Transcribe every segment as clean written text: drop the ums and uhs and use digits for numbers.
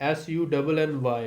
SUNNY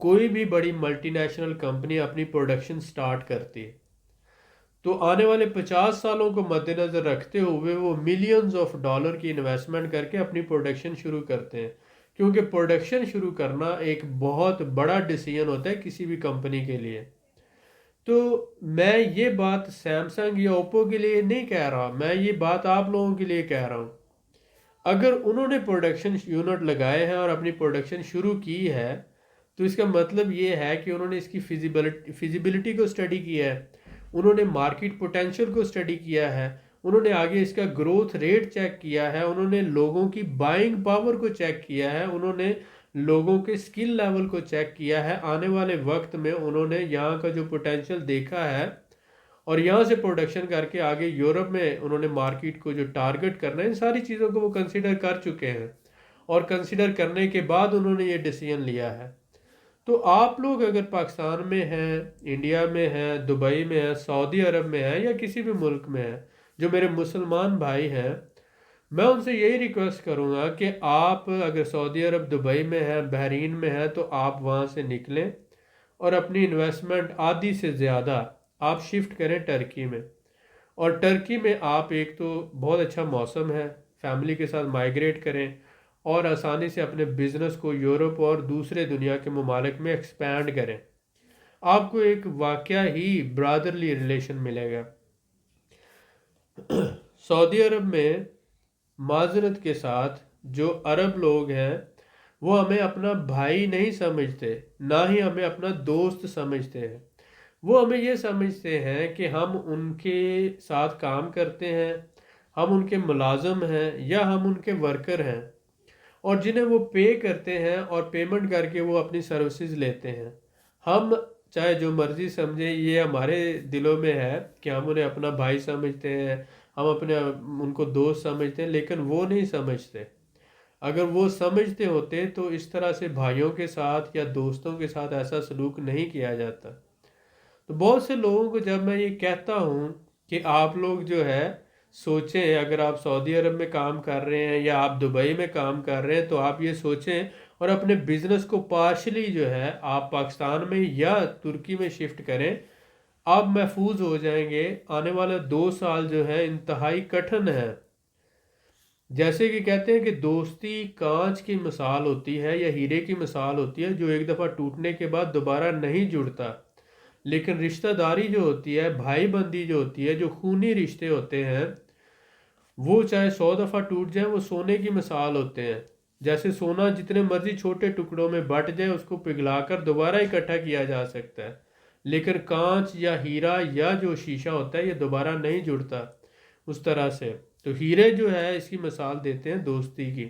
کوئی بھی بڑی ملٹی نیشنل کمپنی اپنی پروڈکشن سٹارٹ کرتی ہے تو آنے والے 50 سالوں کو مد نظر رکھتے ہوئے وہ ملینز آف ڈالر کی انویسٹمنٹ کر کے اپنی پروڈکشن شروع کرتے ہیں، کیونکہ پروڈکشن شروع کرنا ایک بہت بڑا ڈیسیژن ہوتا ہے کسی بھی کمپنی کے لیے۔ تو میں یہ بات سیمسنگ یا اوپو کے لیے نہیں کہہ رہا، میں یہ بات آپ لوگوں کے لیے کہہ رہا ہوں۔ اگر انہوں نے پروڈکشن یونٹ لگائے ہیں اور اپنی پروڈکشن شروع کی ہے تو اس کا مطلب یہ ہے کہ انہوں نے اس کی فیزیبلٹی کو اسٹڈی کیا ہے، انہوں نے مارکیٹ پوٹینشیل کو اسٹڈی کیا ہے، انہوں نے آگے اس کا گروتھ ریٹ چیک کیا ہے، انہوں نے لوگوں کی بائنگ پاور کو چیک کیا ہے، انہوں نے لوگوں کے سکل لیول کو چیک کیا ہے، آنے والے وقت میں انہوں نے یہاں کا جو پوٹینشیل دیکھا ہے اور یہاں سے پروڈکشن کر کے آگے یورپ میں انہوں نے مارکیٹ کو جو ٹارگٹ کرنا ہے، ان ساری چیزوں کو وہ کنسیڈر کر چکے ہیں، اور کنسیڈر کرنے کے بعد انہوں نے یہ ڈیسیژن لیا ہے۔ تو آپ لوگ اگر پاکستان میں ہیں، انڈیا میں ہیں، دبئی میں ہیں، سعودی عرب میں ہیں، یا کسی بھی ملک میں ہیں، جو میرے مسلمان بھائی ہیں، میں ان سے یہی ریکویسٹ کروں گا کہ آپ اگر سعودی عرب دبئی میں ہیں، بحرین میں ہیں، تو آپ وہاں سے نکلیں اور اپنی انویسٹمنٹ آدھی سے زیادہ آپ شفٹ کریں ٹرکی میں۔ اور ٹرکی میں آپ ایک تو بہت اچھا موسم ہے، فیملی کے ساتھ مائیگریٹ کریں اور آسانی سے اپنے بزنس کو یورپ اور دوسرے دنیا کے ممالک میں ایکسپینڈ کریں، آپ کو ایک واقعہ ہی برادرلی ریلیشن ملے گا۔ سعودی عرب میں معذرت کے ساتھ جو عرب لوگ ہیں وہ ہمیں اپنا بھائی نہیں سمجھتے، نہ ہی ہمیں اپنا دوست سمجھتے ہیں، وہ ہمیں یہ سمجھتے ہیں کہ ہم ان کے ساتھ کام کرتے ہیں، ہم ان کے ملازم ہیں یا ہم ان کے ورکر ہیں، اور جنہیں وہ پے کرتے ہیں اور پیمنٹ کر کے وہ اپنی سروسز لیتے ہیں۔ ہم چاہے جو مرضی سمجھیں، یہ ہمارے دلوں میں ہے کہ ہم انہیں اپنا بھائی سمجھتے ہیں، ہم اپنے ان کو دوست سمجھتے ہیں، لیکن وہ نہیں سمجھتے۔ اگر وہ سمجھتے ہوتے تو اس طرح سے بھائیوں کے ساتھ یا دوستوں کے ساتھ ایسا سلوک نہیں کیا جاتا۔ تو بہت سے لوگوں کو جب میں یہ کہتا ہوں کہ آپ لوگ جو ہے سوچیں، اگر آپ سعودی عرب میں کام کر رہے ہیں یا آپ دبئی میں کام کر رہے ہیں تو آپ یہ سوچیں اور اپنے بزنس کو پارشلی جو ہے آپ پاکستان میں یا ترکی میں شفٹ کریں، آپ محفوظ ہو جائیں گے۔ آنے والے 2 سال جو ہے انتہائی کٹھن ہے۔ جیسے کہ کہتے ہیں کہ دوستی کانچ کی مثال ہوتی ہے یا ہیرے کی مثال ہوتی ہے جو ایک دفعہ ٹوٹنے کے بعد دوبارہ نہیں جڑتا، لیکن رشتہ داری جو ہوتی ہے، بھائی بندی جو ہوتی ہے، جو خونی رشتے ہوتے ہیں، وہ چاہے 100 دفعہ ٹوٹ جائیں، وہ سونے کی مثال ہوتے ہیں۔ جیسے سونا جتنے مرضی چھوٹے ٹکڑوں میں بٹ جائے اس کو پگھلا کر دوبارہ اکٹھا کیا جا سکتا ہے، لیکن کانچ یا ہیرا یا جو شیشہ ہوتا ہے یہ دوبارہ نہیں جڑتا اس طرح سے۔ تو ہیرے جو ہے اس کی مثال دیتے ہیں دوستی کی۔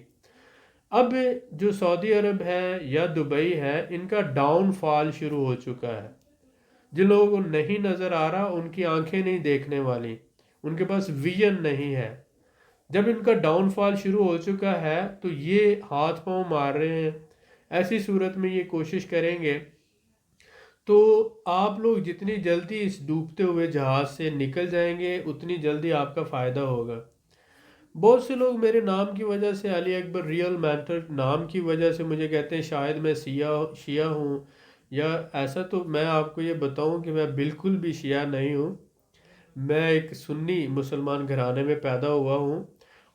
اب جو سعودی عرب ہے یا دبئی ہے، ان کا ڈاؤن فال شروع ہو چکا ہے۔ جن لوگوں کو نہیں نظر آ رہا ان کی آنکھیں نہیں دیکھنے والی، ان کے پاس ویژن نہیں ہے۔ جب ان کا ڈاؤن فال شروع ہو چکا ہے تو یہ ہاتھ پاؤں مار رہے ہیں۔ ایسی صورت میں یہ کوشش کریں گے تو آپ لوگ جتنی جلدی اس ڈوبتے ہوئے جہاز سے نکل جائیں گے اتنی جلدی آپ کا فائدہ ہوگا۔ بہت سے لوگ میرے نام کی وجہ سے، علی اکبر ریئل مینٹر نام کی وجہ سے مجھے کہتے ہیں شاید میں شیعہ ہوں یا ایسا۔ تو میں آپ کو یہ بتاؤں کہ میں بالکل بھی شیعہ نہیں ہوں۔ میں ایک سنی مسلمان گھرانے میں پیدا ہوا ہوں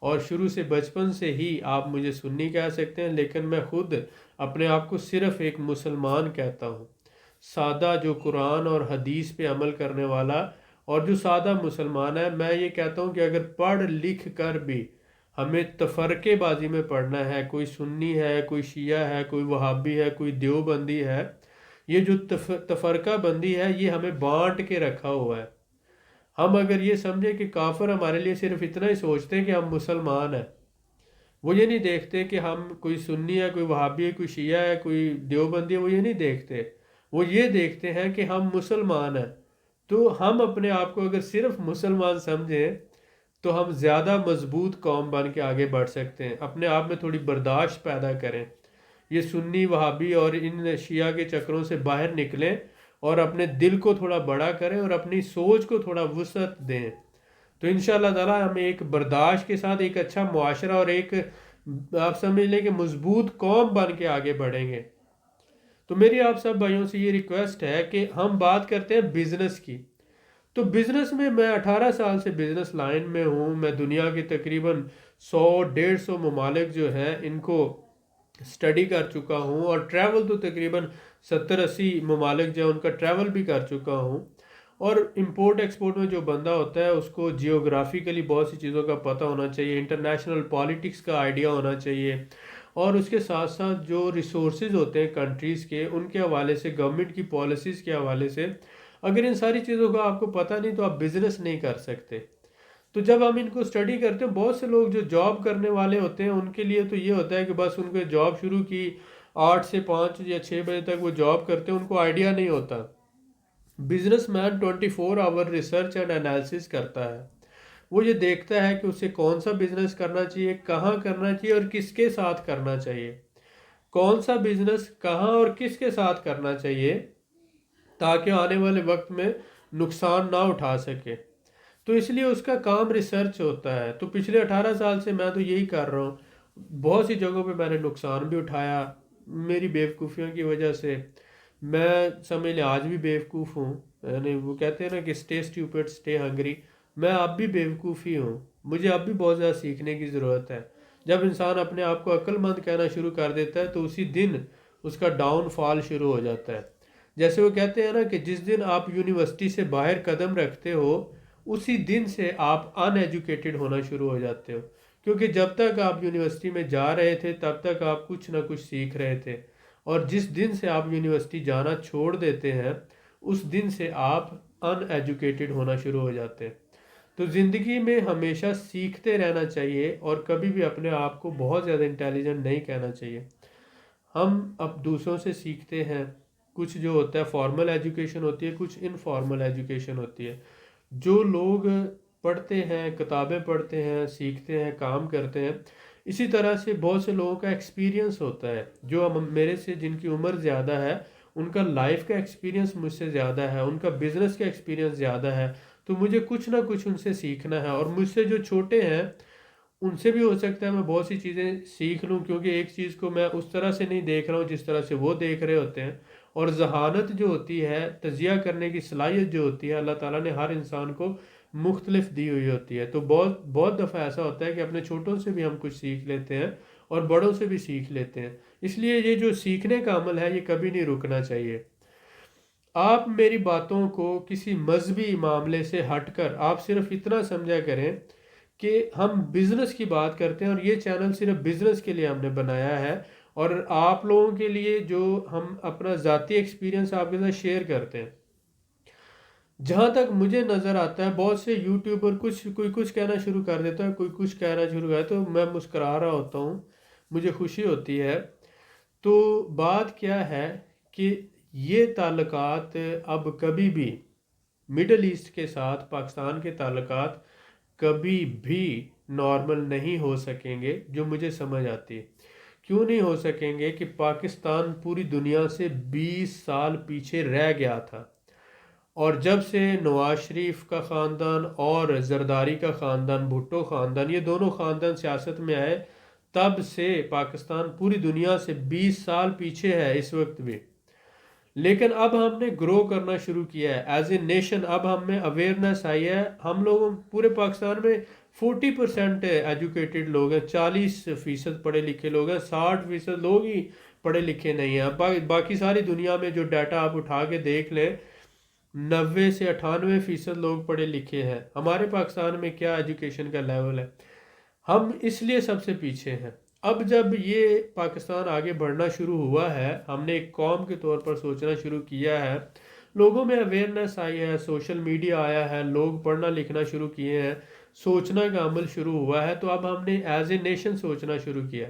اور شروع سے بچپن سے ہی آپ مجھے سنی کہہ سکتے ہیں، لیکن میں خود اپنے آپ کو صرف ایک مسلمان کہتا ہوں، سادہ، جو قرآن اور حدیث پہ عمل کرنے والا، اور جو سادہ مسلمان ہے۔ میں یہ کہتا ہوں کہ اگر پڑھ لکھ کر بھی ہمیں تفرقے بازی میں پڑھنا ہے، کوئی سنی ہے، کوئی شیعہ ہے، کوئی وہابی ہے، کوئی دیوبندی ہے، یہ جو تفرقہ بندی ہے یہ ہمیں بانٹ کے رکھا ہوا ہے۔ ہم اگر یہ سمجھیں کہ کافر ہمارے لیے صرف اتنا ہی سوچتے ہیں کہ ہم مسلمان ہیں، وہ یہ نہیں دیکھتے کہ ہم کوئی سنی ہے، کوئی وہابی ہے، کوئی شیعہ ہے، کوئی دیوبندی ہے، وہ یہ نہیں دیکھتے، وہ یہ دیکھتے ہیں کہ ہم مسلمان ہیں۔ تو ہم اپنے آپ کو اگر صرف مسلمان سمجھیں تو ہم زیادہ مضبوط قوم بن کے آگے بڑھ سکتے ہیں۔ اپنے آپ میں تھوڑی برداشت پیدا کریں، یہ سنی وہابی اور ان شیعہ کے چکروں سے باہر نکلیں اور اپنے دل کو تھوڑا بڑا کریں اور اپنی سوچ کو تھوڑا وسعت دیں، تو انشاءاللہ تعالی ہم ایک برداشت کے ساتھ ایک اچھا معاشرہ اور ایک آپ سمجھ لیں کہ مضبوط قوم بن کے آگے بڑھیں گے۔ تو میری آپ سب بھائیوں سے یہ ریکویسٹ ہے کہ ہم بات کرتے ہیں بزنس کی. تو بزنس میں 18 سال سے بزنس لائن میں ہوں. میں دنیا کے تقریباً 100-150 ممالک جو ہیں ان کو اسٹڈی کر چکا ہوں، اور ٹریول تو تقریباً 70-80 ممالک جو ہیں ان کا ٹریول بھی کر چکا ہوں. اور امپورٹ ایکسپورٹ میں جو بندہ ہوتا ہے اس کو جیوگرافیکلی بہت سی چیزوں کا پتہ ہونا چاہیے، انٹرنیشنل پالیٹکس کا آئیڈیا ہونا چاہیے، اور اس کے ساتھ ساتھ جو ریسورسز ہوتے ہیں کنٹریز کے ان کے حوالے سے، گورنمنٹ کی پالیسیز کے حوالے سے، اگر ان ساری چیزوں کا آپ کو پتہ نہیں تو آپ بزنس نہیں کر سکتے. تو جب ہم ان کو اسٹڈی کرتے ہیں، بہت سے لوگ جو جاب کرنے والے ہوتے ہیں ان کے لیے تو یہ ہوتا ہے کہ بس ان کو جاب شروع کی 8 سے 5 یا 6 بجے تک وہ جاب کرتے ہیں، ان کو آئیڈیا نہیں ہوتا. Businessman 24 hour research and analysis کرتا ہے. وہ یہ دیکھتا ہے کہ اسے کون سا بزنس کرنا چاہیے، کہاں کرنا چاہیے اور کس کے ساتھ کرنا چاہیے. کون سا بزنس کہاں اور کس کے ساتھ کرنا چاہیے تاکہ آنے والے وقت میں نقصان نہ اٹھا سکے. تو اس لیے اس کا کام ریسرچ ہوتا ہے. تو پچھلے 18 سال سے میں تو یہی کر رہا ہوں. بہت سی جگہوں پہ میں نے نقصان بھی اٹھایا میری بیوقوفیوں کی وجہ سے. میں سمجھ لیں آج بھی بیوقوف ہوں، یعنی وہ کہتے ہیں نا کہ اسٹے اسٹیوپڈ اسٹے ہنگری. میں اب بھی بیوقوف ہی ہوں. مجھے اب بھی بہت زیادہ سیکھنے کی ضرورت ہے. جب انسان اپنے آپ کو عقل مند کہنا شروع کر دیتا ہے تو اسی دن اس کا ڈاؤن فال شروع ہو جاتا ہے. جیسے وہ کہتے ہیں نا کہ جس دن آپ یونیورسٹی سے باہر قدم رکھتے ہو اسی دن سے آپ ان ایجوکیٹڈ ہونا شروع ہو جاتے ہو، کیونکہ جب تک آپ یونیورسٹی میں جا رہے تھے تب تک آپ کچھ نہ کچھ سیکھ رہے تھے، اور جس دن سے آپ یونیورسٹی جانا چھوڑ دیتے ہیں اس دن سے آپ ان ایجوکیٹڈ ہونا شروع ہو جاتے ہیں. تو زندگی میں ہمیشہ سیکھتے رہنا چاہیے اور کبھی بھی اپنے آپ کو بہت زیادہ انٹیلیجنٹ نہیں کہنا چاہیے. ہم اب دوسروں سے سیکھتے ہیں. کچھ جو ہوتا ہے فارمل ایجوکیشن ہوتی ہے، کچھ انفارمل ایجوکیشن ہوتی ہے. جو لوگ پڑھتے ہیں، کتابیں پڑھتے ہیں، سیکھتے ہیں، کام کرتے ہیں، اسی طرح سے بہت سے لوگوں کا ایکسپیرینس ہوتا ہے. جو میرے سے جن کی عمر زیادہ ہے ان کا لائف کا ایکسپیرینس مجھ سے زیادہ ہے، ان کا بزنس کا ایکسپیرینس زیادہ ہے. تو مجھے کچھ نہ کچھ ان سے سیکھنا ہے. اور مجھ سے جو چھوٹے ہیں ان سے بھی ہو سکتا ہے میں بہت سی چیزیں سیکھ لوں، کیونکہ ایک چیز کو میں اس طرح سے نہیں دیکھ رہا ہوں جس طرح سے وہ دیکھ رہے ہوتے ہیں. اور ذہانت جو ہوتی ہے، تجزیہ کرنے کی صلاحیت جو ہوتی ہے، اللہ تعالیٰ نے ہر انسان کو مختلف دی ہوئی ہوتی ہے. تو بہت بہت دفعہ ایسا ہوتا ہے کہ اپنے چھوٹوں سے بھی ہم کچھ سیکھ لیتے ہیں اور بڑوں سے بھی سیکھ لیتے ہیں. اس لیے یہ جو سیکھنے کا عمل ہے یہ کبھی نہیں رکنا چاہیے. آپ میری باتوں کو کسی مذہبی معاملے سے ہٹ کر آپ صرف اتنا سمجھا کریں کہ ہم بزنس کی بات کرتے ہیں، اور یہ چینل صرف بزنس کے لیے ہم نے بنایا ہے، اور آپ لوگوں کے لیے جو ہم اپنا ذاتی ایکسپیرینس آپ کے ساتھ شیئر کرتے ہیں. جہاں تک مجھے نظر آتا ہے بہت سے یوٹیوبر کوئی کچھ کہنا شروع کر دیتا ہے، کوئی کچھ کہنا شروع کر تو میں مسکرا رہا ہوتا ہوں، مجھے خوشی ہوتی ہے. تو بات کیا ہے کہ یہ تعلقات اب کبھی بھی مڈل ایسٹ کے ساتھ پاکستان کے تعلقات کبھی بھی نارمل نہیں ہو سکیں گے. جو مجھے سمجھ آتی ہے کیوں نہیں ہو سکیں گے کہ پاکستان پوری دنیا سے 20 سال پیچھے رہ گیا تھا، اور جب سے نواز شریف کا خاندان اور زرداری کا خاندان، بھٹو خاندان، یہ دونوں خاندان سیاست میں آئے تب سے پاکستان پوری دنیا سے 20 سال پیچھے ہے اس وقت بھی. لیکن اب ہم نے گرو کرنا شروع کیا ہے ایز اے نیشن. اب ہم میں اویئرنیس آئی ہے. ہم لوگوں پورے پاکستان میں 40% ایجوکیٹڈ لوگ ہیں، 40% پڑھے لکھے لوگ ہیں، 60% لوگ ہی پڑھے لکھے نہیں ہیں. باقی ساری دنیا میں جو ڈیٹا آپ اٹھا کے دیکھ لیں 90 سے 98% لوگ پڑھے لکھے ہیں. ہمارے پاکستان میں کیا ایجوکیشن کا لیول ہے؟ ہم اس لیے سب سے پیچھے ہیں. اب جب یہ پاکستان آگے بڑھنا شروع ہوا ہے، ہم نے ایک قوم کے طور پر سوچنا شروع کیا ہے، لوگوں میں اویئرنیس آئی ہے، سوشل میڈیا آیا ہے، لوگ پڑھنا لکھنا شروع کیے ہیں، سوچنا کا عمل شروع ہوا ہے، تو اب ہم نے ایز اے نیشن سوچنا شروع کیا.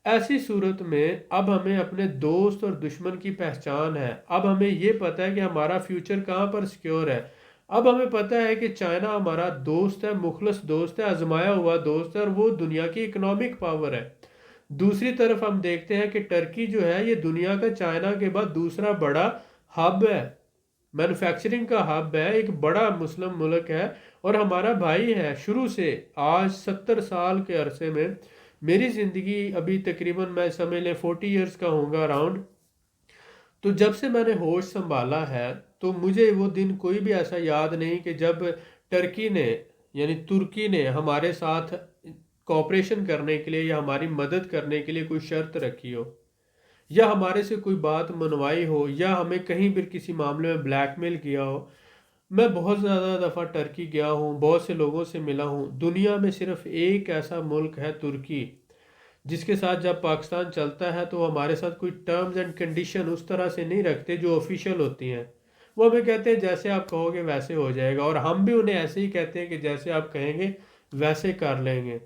ایسی صورت میں اب ہمیں اپنے دوست اور دشمن کی پہچان ہے. اب ہمیں یہ پتہ ہے کہ ہمارا فیوچر کہاں پر سیکیور ہے. اب ہمیں پتہ ہے کہ چائنا ہمارا دوست ہے، مخلص دوست ہے، آزمایا ہوا دوست ہے، اور وہ دنیا کی اکنامک پاور ہے. دوسری طرف ہم دیکھتے ہیں کہ ٹرکی جو ہے یہ دنیا کا چائنا کے بعد دوسرا بڑا ہب ہے، مینوفیکچرنگ کا ہب ہے، ایک بڑا مسلم ملک ہے اور ہمارا بھائی ہے شروع سے. آج 70 سال کے عرصے میں میری زندگی ابھی تقریباً میں سمجھ لیں 40 ایئرس کا ہوں گا اراؤنڈ. تو جب سے میں نے ہوش سنبھالا ہے تو مجھے وہ دن کوئی بھی ایسا یاد نہیں کہ جب ٹرکی نے یعنی ترکی نے ہمارے ساتھ کوآپریشن کرنے کے لیے یا ہماری مدد کرنے کے لیے کوئی شرط رکھی ہو، یا ہمارے سے کوئی بات منوائی ہو، یا ہمیں کہیں بھی کسی معاملے میں بلیک میل کیا ہو۔ میں بہت زیادہ دفعہ ٹرکی گیا ہوں، بہت سے لوگوں سے ملا ہوں۔ دنیا میں صرف ایک ایسا ملک ہے ترکی، جس کے ساتھ جب پاکستان چلتا ہے تو وہ ہمارے ساتھ کوئی ٹرمز اینڈ کنڈیشن اس طرح سے نہیں رکھتے جو آفیشیل ہوتی ہیں۔ وہ ہمیں کہتے ہیں جیسے آپ کہو گے ویسے ہو جائے گا، اور ہم بھی انہیں ایسے ہی کہتے ہیں کہ جیسے آپ کہیں گے ویسے کر لیں گے۔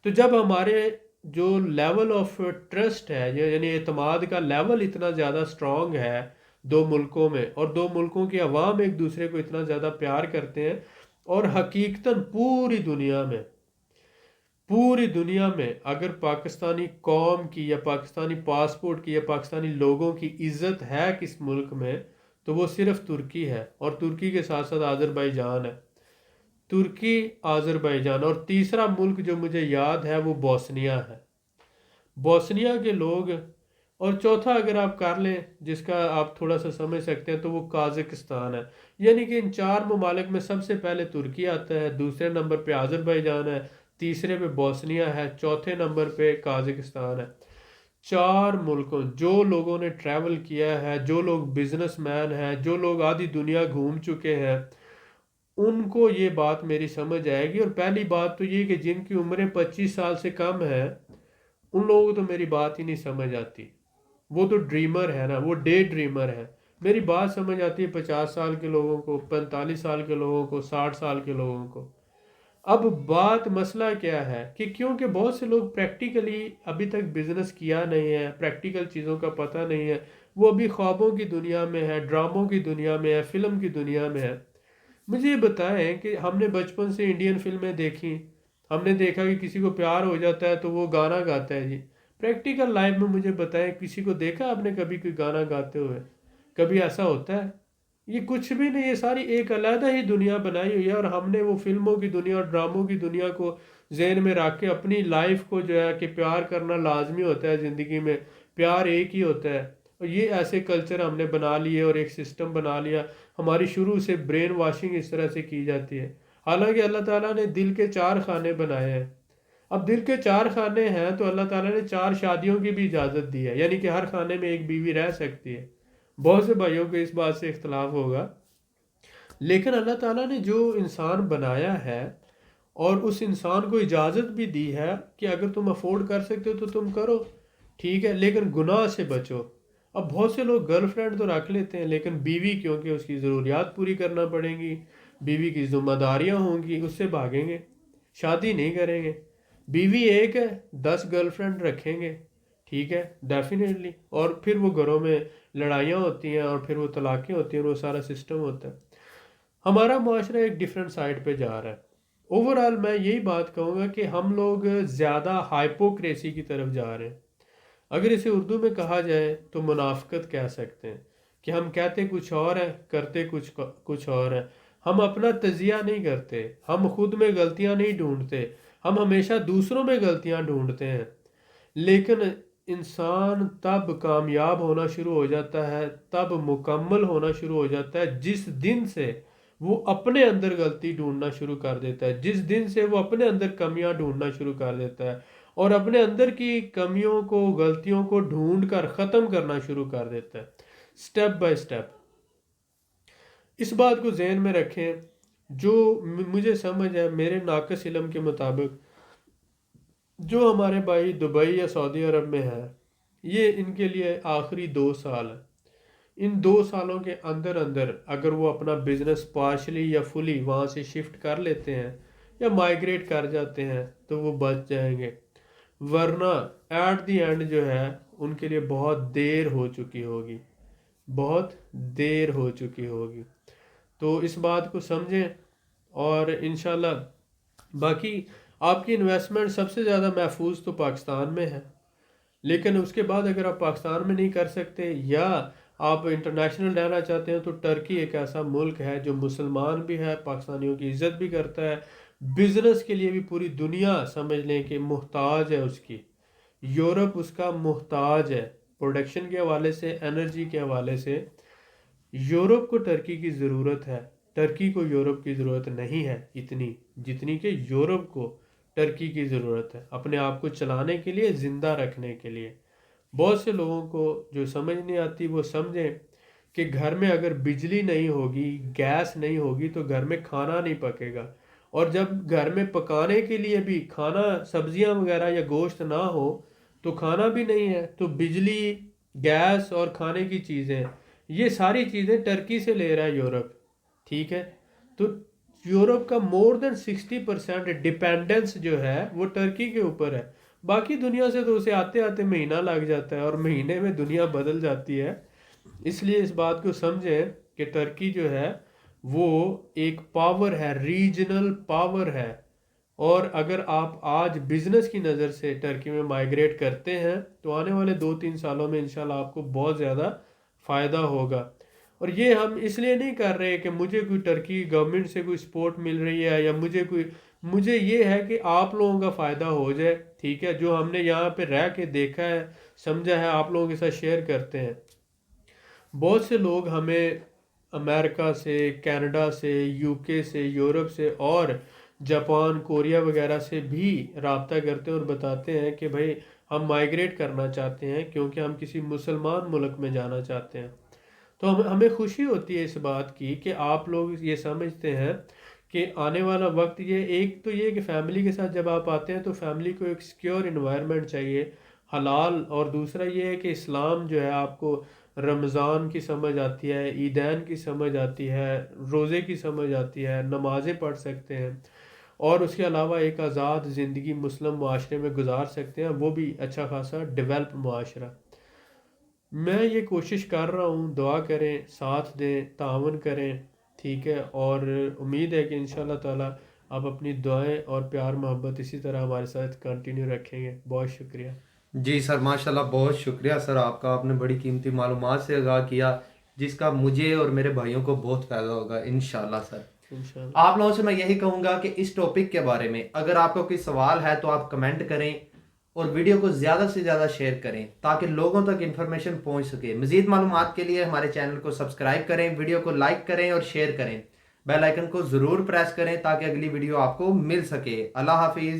تو جب ہمارے جو لیول آف ٹرسٹ ہے یعنی اعتماد کا لیول اتنا زیادہ سٹرونگ ہے دو ملکوں میں، اور دو ملکوں کی عوام ایک دوسرے کو اتنا زیادہ پیار کرتے ہیں، اور حقیقتاً پوری دنیا میں اگر پاکستانی قوم کی یا پاکستانی پاسپورٹ کی یا پاکستانی لوگوں کی عزت ہے کس ملک میں تو وہ صرف ترکی ہے، اور ترکی کے ساتھ ساتھ آذربائیجان ہے۔ ترکی، آذربائیجان، اور تیسرا ملک جو مجھے یاد ہے وہ بوسنیا ہے، بوسنیا کے لوگ، اور چوتھا اگر آپ کر لیں جس کا آپ تھوڑا سا سمجھ سکتے ہیں تو وہ قازقستان ہے۔ یعنی کہ ان چار ممالک میں سب سے پہلے ترکی آتا ہے، دوسرے نمبر پہ آذربائیجان ہے، تیسرے پہ بوسنیا ہے، چوتھے نمبر پہ قازقستان ہے۔ چار ملکوں، جو لوگوں نے ٹریول کیا ہے، جو لوگ بزنس مین ہیں، جو لوگ آدھی دنیا گھوم چکے ہیں، ان کو یہ بات میری سمجھ آئے گی۔ اور پہلی بات تو یہ کہ جن کی عمریں 25 سال سے کم ہے ان لوگوں کو تو میری بات ہی نہیں سمجھ آتی، وہ تو ڈریمر ہے نا، وہ ڈے ڈریمر ہے۔ میری بات سمجھ آتی ہے 50 سال کے لوگوں کو، 45 سال کے لوگوں کو، 60 سال کے لوگوں کو۔ اب بات مسئلہ کیا ہے کہ کیونکہ بہت سے لوگ پریکٹیکلی ابھی تک بزنس کیا نہیں ہے، پریکٹیکل چیزوں کا پتہ نہیں ہے، وہ ابھی خوابوں کی دنیا میں ہے، ڈراموں کی دنیا میں ہے، فلم کی دنیا میں ہے۔ مجھے یہ بتائیں کہ ہم نے بچپن سے انڈین فلمیں دیکھی، ہم نے دیکھا کہ کسی کو پیار ہو جاتا ہے تو وہ گانا گاتا ہے جی۔ پریکٹیکل لائف میں مجھے بتائیں کسی کو دیکھا آپ نے کبھی کوئی گانا گاتے ہوئے؟ کبھی ایسا ہوتا ہے؟ یہ کچھ بھی نہیں، یہ ساری ایک علیحدہ ہی دنیا بنائی ہوئی ہے، اور ہم نے وہ فلموں کی دنیا اور ڈراموں کی دنیا کو ذہن میں رکھ کے اپنی لائف کو جو ہے کہ پیار کرنا لازمی ہوتا ہے زندگی میں، پیار ایک ہی ہوتا ہے، اور یہ ایسے کلچر ہم نے بنا لیے اور ایک سسٹم بنا لیا۔ ہماری شروع سے برین واشنگ اس طرح سے کی جاتی ہے، حالانکہ اللہ تعالیٰ نے دل کے 4 خانے بنائے ہیں۔ اب دل کے 4 خانے ہیں تو اللہ تعالیٰ نے 4 شادیوں کی بھی اجازت دی ہے، یعنی کہ ہر خانے میں ایک بیوی رہ سکتی ہے۔ بہت سے بھائیوں کو اس بات سے اختلاف ہوگا، لیکن اللہ تعالیٰ نے جو انسان بنایا ہے اور اس انسان کو اجازت بھی دی ہے کہ اگر تم افورڈ کر سکتے ہو تو تم کرو، ٹھیک ہے، لیکن گناہ سے بچو۔ اب بہت سے لوگ گرل فرینڈ تو رکھ لیتے ہیں، لیکن بیوی کیونکہ اس کی ضروریات پوری کرنا پڑیں گی، بیوی کی ذمہ داریاں ہوں گی، اس سے بھاگیں گے، شادی نہیں کریں گے۔ بیوی ایک ہے، 10 گرل فرینڈ رکھیں گے، ٹھیک ہے، ڈیفینیٹلی، اور پھر وہ گھروں میں لڑائیاں ہوتی ہیں، اور پھر وہ طلاقیں ہوتی ہیں، اور وہ سارا سسٹم ہوتا ہے۔ ہمارا معاشرہ ایک ڈیفرنٹ سائڈ پہ جا رہا ہے۔ اوورآل میں یہی بات کہوں گا کہ ہم لوگ زیادہ ہائپوکریسی کی طرف جا رہے ہیں۔ اگر اسے اردو میں کہا جائے تو منافقت کہہ سکتے ہیں، کہ ہم کہتے کچھ اور ہیں، کرتے کچھ اور ہیں۔ ہم اپنا تجزیہ نہیں کرتے، ہم خود میں غلطیاں نہیں ڈھونڈتے، ہم ہمیشہ دوسروں میں غلطیاں ڈھونڈتے ہیں۔ لیکن انسان تب کامیاب ہونا شروع ہو جاتا ہے، تب مکمل ہونا شروع ہو جاتا ہے جس دن سے وہ اپنے اندر غلطی ڈھونڈنا شروع کر دیتا ہے، جس دن سے وہ اپنے اندر کمیاں ڈھونڈنا شروع کر دیتا ہے، اور اپنے اندر کی کمیوں کو، غلطیوں کو ڈھونڈ کر ختم کرنا شروع کر دیتا ہے، سٹیپ بائی سٹیپ۔ اس بات کو ذہن میں رکھیں، جو مجھے سمجھ ہے میرے ناقص علم کے مطابق، جو ہمارے بھائی دبئی یا سعودی عرب میں ہے، یہ ان کے لیے آخری 2 سال ہے۔ ان 2 سالوں کے اندر اگر وہ اپنا بزنس پارشلی یا فلی وہاں سے شفٹ کر لیتے ہیں یا مائیگریٹ کر جاتے ہیں تو وہ بچ جائیں گے، ورنہ ایٹ دی اینڈ جو ہے ان کے لیے بہت دیر ہو چکی ہوگی، بہت دیر ہو چکی ہوگی۔ تو اس بات کو سمجھیں، اور انشاءاللہ باقی آپ کی انویسٹمنٹ سب سے زیادہ محفوظ تو پاکستان میں ہے، لیکن اس کے بعد اگر آپ پاکستان میں نہیں کر سکتے یا آپ انٹرنیشنل رہنا چاہتے ہیں تو ٹرکی ایک ایسا ملک ہے جو مسلمان بھی ہے، پاکستانیوں کی عزت بھی کرتا ہے، بزنس کے لیے بھی پوری دنیا سمجھ لیں کہ محتاج ہے اس کی، یورپ اس کا محتاج ہے، پروڈکشن کے حوالے سے، انرجی کے حوالے سے یورپ کو ٹرکی کی ضرورت ہے، ٹرکی کو یورپ کی ضرورت نہیں ہے اتنی جتنی کہ یورپ کو ٹرکی کی ضرورت ہے اپنے آپ کو چلانے کے لیے، زندہ رکھنے کے لیے۔ بہت سے لوگوں کو جو سمجھ نہیں آتی وہ سمجھیں کہ گھر میں اگر بجلی نہیں ہوگی، گیس نہیں ہوگی تو گھر میں کھانا نہیں پکے گا، اور جب گھر میں پکانے کے لیے بھی کھانا، سبزیاں وغیرہ یا گوشت نہ ہو تو کھانا بھی نہیں ہے۔ تو بجلی، گیس اور کھانے کی چیزیں، یہ ساری چیزیں ٹرکی سے لے رہا ہے یورپ، ٹھیک ہے؟ تو یورپ کا مور دین 60% ڈیپینڈنس جو ہے وہ ٹرکی کے اوپر ہے۔ باقی دنیا سے تو اسے آتے آتے مہینہ لگ جاتا ہے، اور مہینے میں دنیا بدل جاتی ہے۔ اس لیے اس بات کو سمجھیں کہ ٹرکی جو ہے وہ ایک پاور ہے، ریجنل پاور ہے، اور اگر آپ آج بزنس کی نظر سے ٹرکی میں مائیگریٹ کرتے ہیں تو آنے والے 2-3 سالوں میں انشاءاللہ آپ کو بہت زیادہ فائدہ ہوگا۔ اور یہ ہم اس لیے نہیں کر رہے کہ مجھے کوئی ٹرکی گورنمنٹ سے کوئی سپورٹ مل رہی ہے، یا مجھے یہ ہے کہ آپ لوگوں کا فائدہ ہو جائے، ٹھیک ہے؟ جو ہم نے یہاں پہ رہ کے دیکھا ہے، سمجھا ہے، آپ لوگوں کے ساتھ شیئر کرتے ہیں۔ بہت سے لوگ ہمیں امریکہ سے، کینیڈا سے، یو کے سے، یورپ سے اور جاپان، کوریا وغیرہ سے بھی رابطہ کرتے ہیں اور بتاتے ہیں کہ بھائی ہم مائیگریٹ کرنا چاہتے ہیں کیونکہ ہم کسی مسلمان ملک میں جانا چاہتے ہیں۔ تو ہمیں خوشی ہوتی ہے اس بات کی کہ آپ لوگ یہ سمجھتے ہیں کہ آنے والا وقت، یہ ایک تو یہ کہ فیملی کے ساتھ جب آپ آتے ہیں تو فیملی کو ایک سیکیور انوائرمنٹ چاہیے، حلال، اور دوسرا یہ ہے کہ اسلام جو ہے آپ کو رمضان کی سمجھ آتی ہے، عیدین کی سمجھ آتی ہے، روزے کی سمجھ آتی ہے، نمازیں پڑھ سکتے ہیں، اور اس کے علاوہ ایک آزاد زندگی مسلم معاشرے میں گزار سکتے ہیں، وہ بھی اچھا خاصا ڈیولپ معاشرہ۔ میں یہ کوشش کر رہا ہوں، دعا کریں، ساتھ دیں، تعاون کریں، ٹھیک ہے؟ اور امید ہے کہ انشاءاللہ تعالیٰ آپ اپنی دعائیں اور پیار محبت اسی طرح ہمارے ساتھ کنٹینیو رکھیں گے۔ بہت شکریہ۔ جی سر، ماشاءاللہ بہت شکریہ سر آپ کا، آپ نے بڑی قیمتی معلومات سے آگاہ کیا جس کا مجھے اور میرے بھائیوں کو بہت فائدہ ہوگا انشاءاللہ سر۔ انشاءاللہ آپ لوگوں سے میں یہی کہوں گا کہ اس ٹاپک کے بارے میں اگر آپ کو کوئی سوال ہے تو آپ کمنٹ کریں اور ویڈیو کو زیادہ سے زیادہ شیئر کریں تاکہ لوگوں تک انفارمیشن پہنچ سکے۔ مزید معلومات کے لیے ہمارے چینل کو سبسکرائب کریں، ویڈیو کو لائک کریں اور شیئر کریں، بیل آئیکن کو ضرور پریس کریں تاکہ اگلی ویڈیو آپ کو مل سکے۔ اللہ حافظ۔